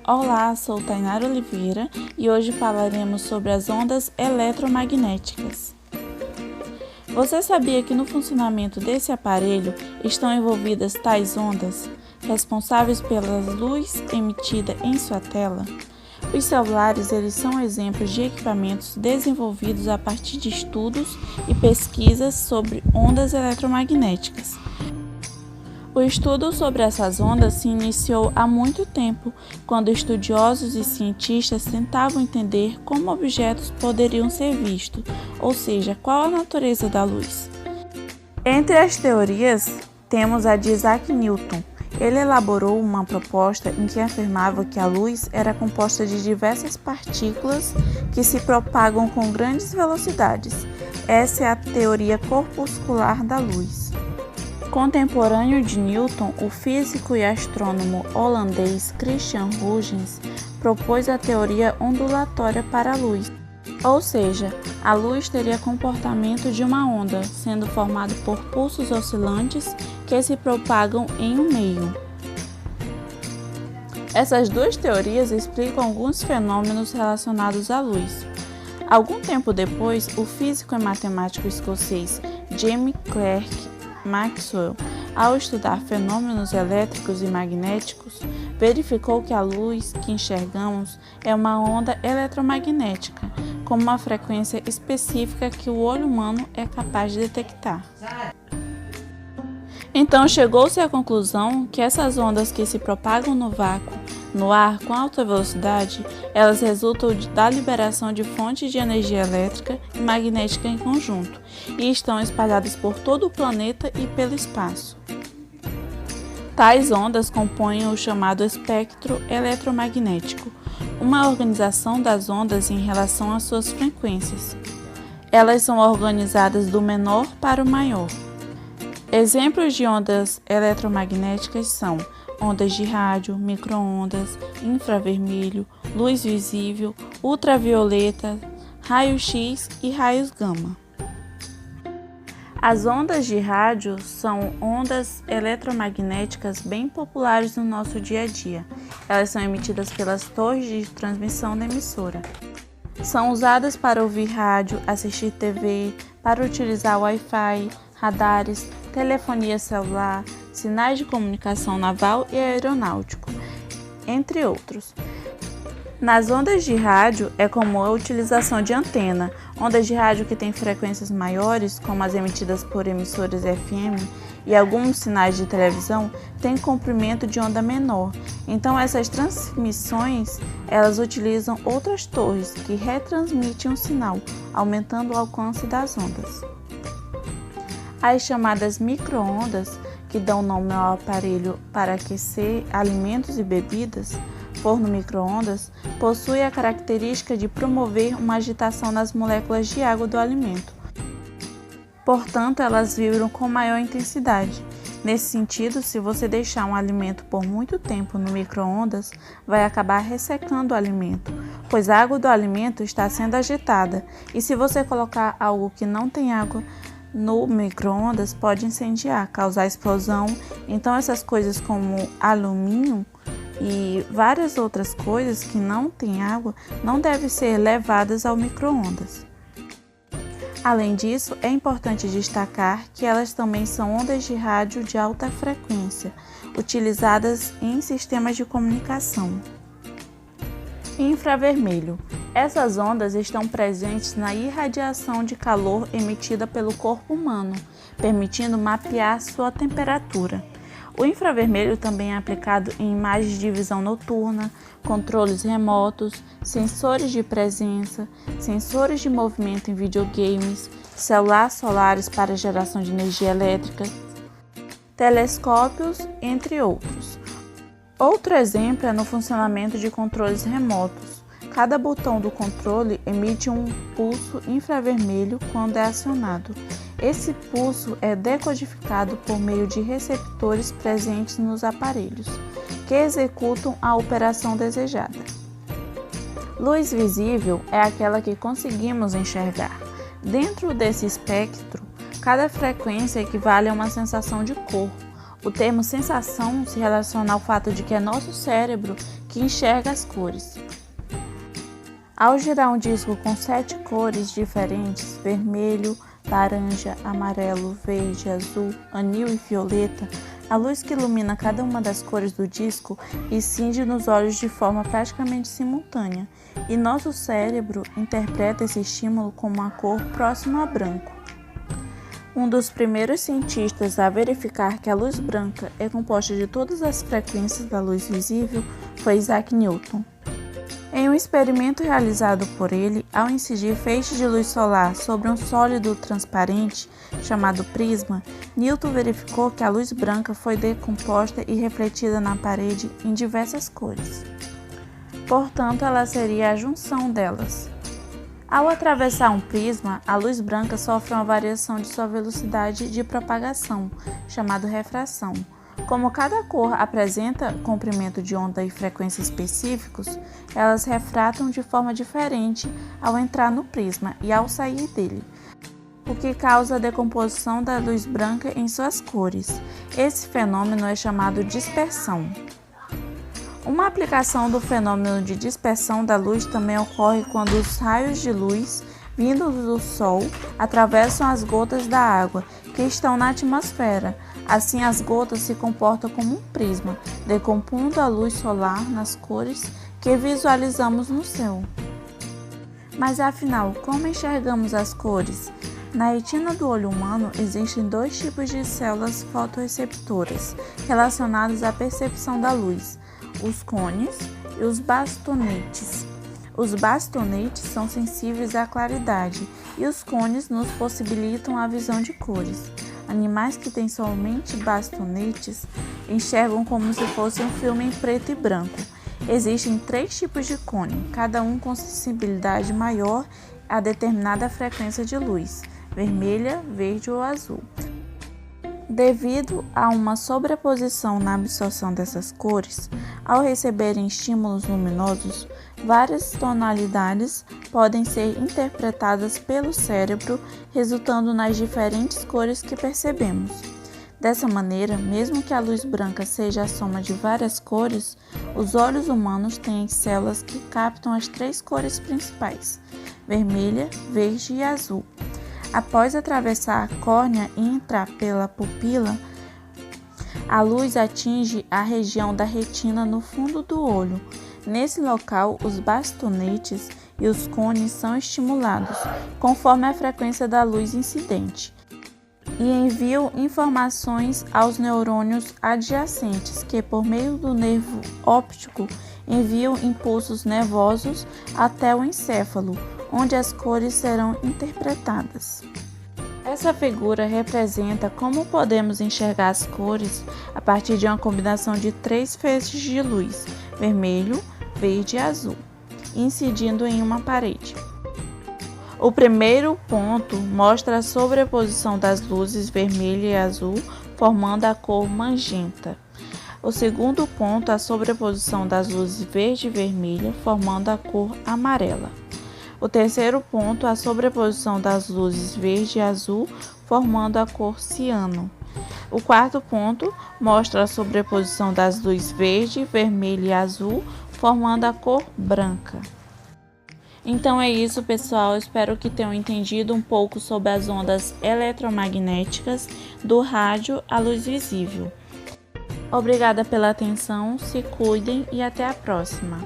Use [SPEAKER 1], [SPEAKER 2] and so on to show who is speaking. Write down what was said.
[SPEAKER 1] Olá, sou Tainara Oliveira e hoje falaremos sobre as ondas eletromagnéticas. Você sabia que no funcionamento desse aparelho estão envolvidas tais ondas, responsáveis pela luz emitida em sua tela? Os celulares eles são exemplos de equipamentos desenvolvidos a partir de estudos e pesquisas sobre ondas eletromagnéticas. O estudo sobre essas ondas se iniciou há muito tempo, quando estudiosos e cientistas tentavam entender como objetos poderiam ser vistos, ou seja, qual a natureza da luz. Entre as teorias, temos a de Isaac Newton. Ele elaborou uma proposta em que afirmava que a luz era composta de diversas partículas que se propagam com grandes velocidades. Essa é a teoria corpuscular da luz. Contemporâneo de Newton, o físico e astrônomo holandês Christian Huygens propôs a teoria ondulatória para a luz, ou seja, a luz teria comportamento de uma onda, sendo formada por pulsos oscilantes que se propagam em um meio. Essas duas teorias explicam alguns fenômenos relacionados à luz. Algum tempo depois, o físico e matemático escocês James Clerk Maxwell, ao estudar fenômenos elétricos e magnéticos, verificou que a luz que enxergamos é uma onda eletromagnética, com uma frequência específica que o olho humano é capaz de detectar. Então chegou-se à conclusão que essas ondas que se propagam no vácuo, no ar com alta velocidade, elas resultam da liberação de fontes de energia elétrica e magnética em conjunto e estão espalhadas por todo o planeta e pelo espaço. Tais ondas compõem o chamado espectro eletromagnético, uma organização das ondas em relação às suas frequências. Elas são organizadas do menor para o maior. Exemplos de ondas eletromagnéticas são ondas de rádio, micro-ondas, infravermelho, luz visível, ultravioleta, raio-x e raios gama. As ondas de rádio são ondas eletromagnéticas bem populares no nosso dia a dia. Elas são emitidas pelas torres de transmissão da emissora. São usadas para ouvir rádio, assistir TV, para utilizar Wi-Fi, radares, telefonia celular, sinais de comunicação naval e aeronáutico, entre outros. Nas ondas de rádio é comum a utilização de antena. Ondas de rádio que têm frequências maiores, como as emitidas por emissoras FM, e alguns sinais de televisão têm comprimento de onda menor. Então essas transmissões, elas utilizam outras torres que retransmitem o sinal, aumentando o alcance das ondas. As chamadas micro-ondas, que dão nome ao aparelho para aquecer alimentos e bebidas, forno micro-ondas, possuem a característica de promover uma agitação nas moléculas de água do alimento. Portanto, elas vibram com maior intensidade. Nesse sentido, se você deixar um alimento por muito tempo no micro-ondas, vai acabar ressecando o alimento, pois a água do alimento está sendo agitada, e se você colocar algo que não tem água no micro-ondas, pode incendiar, causar explosão. Então essas coisas como alumínio e várias outras coisas que não têm água não devem ser levadas ao micro-ondas. Além disso, é importante destacar que elas também são ondas de rádio de alta frequência, utilizadas em sistemas de comunicação. Infravermelho. Essas ondas estão presentes na irradiação de calor emitida pelo corpo humano, permitindo mapear sua temperatura. O infravermelho também é aplicado em imagens de visão noturna, controles remotos, sensores de presença, sensores de movimento em videogames, celulares solares para geração de energia elétrica, telescópios, entre outros. Outro exemplo é no funcionamento de controles remotos. Cada botão do controle emite um pulso infravermelho quando é acionado. Esse pulso é decodificado por meio de receptores presentes nos aparelhos, que executam a operação desejada. Luz visível é aquela que conseguimos enxergar. Dentro desse espectro, cada frequência equivale a uma sensação de cor, O termo sensação se relaciona ao fato de que é nosso cérebro que enxerga as cores. Ao girar um disco com 7 cores diferentes, vermelho, laranja, amarelo, verde, azul, anil e violeta, a luz que ilumina cada uma das cores do disco incide nos olhos de forma praticamente simultânea, e nosso cérebro interpreta esse estímulo como uma cor próxima a branco. Um dos primeiros cientistas a verificar que a luz branca é composta de todas as frequências da luz visível foi Isaac Newton. Em um experimento realizado por ele, ao incidir feixes de luz solar sobre um sólido transparente chamado prisma, Newton verificou que a luz branca foi decomposta e refletida na parede em diversas cores. Portanto, ela seria a junção delas. Ao atravessar um prisma, a luz branca sofre uma variação de sua velocidade de propagação, chamada refração. Como cada cor apresenta comprimento de onda e frequência específicos, elas refratam de forma diferente ao entrar no prisma e ao sair dele, o que causa a decomposição da luz branca em suas cores. Esse fenômeno é chamado dispersão. Uma aplicação do fenômeno de dispersão da luz também ocorre quando os raios de luz vindos do Sol atravessam as gotas da água que estão na atmosfera. Assim, as gotas se comportam como um prisma, decompondo a luz solar nas cores que visualizamos no céu. Mas afinal, como enxergamos as cores? Na retina do olho humano existem 2 tipos de células fotorreceptoras relacionadas à percepção da luz: os cones e os bastonetes. Os bastonetes são sensíveis à claridade e os cones nos possibilitam a visão de cores. Animais que têm somente bastonetes enxergam como se fosse um filme em preto e branco. Existem 3 tipos de cone, cada um com sensibilidade maior a determinada frequência de luz: vermelha, verde ou azul. Devido a uma sobreposição na absorção dessas cores, ao receberem estímulos luminosos, várias tonalidades podem ser interpretadas pelo cérebro, resultando nas diferentes cores que percebemos. Dessa maneira, mesmo que a luz branca seja a soma de várias cores, os olhos humanos têm células que captam as 3 cores principais: vermelha, verde e azul. Após atravessar a córnea e entrar pela pupila, a luz atinge a região da retina no fundo do olho. Nesse local, os bastonetes e os cones são estimulados, conforme a frequência da luz incidente, e enviam informações aos neurônios adjacentes, que, por meio do nervo óptico, enviam impulsos nervosos até o encéfalo, onde as cores serão interpretadas. Essa figura representa como podemos enxergar as cores a partir de uma combinação de 3 feixes de luz, vermelho, verde e azul, incidindo em uma parede. O primeiro ponto mostra a sobreposição das luzes vermelha e azul, formando a cor magenta. O segundo ponto, a sobreposição das luzes verde e vermelha, formando a cor amarela. O terceiro ponto, a sobreposição das luzes verde e azul, formando a cor ciano. O quarto ponto mostra a sobreposição das luzes verde, vermelho e azul, formando a cor branca. Então é isso, pessoal. Espero que tenham entendido um pouco sobre as ondas eletromagnéticas do rádio à luz visível. Obrigada pela atenção, se cuidem e até a próxima.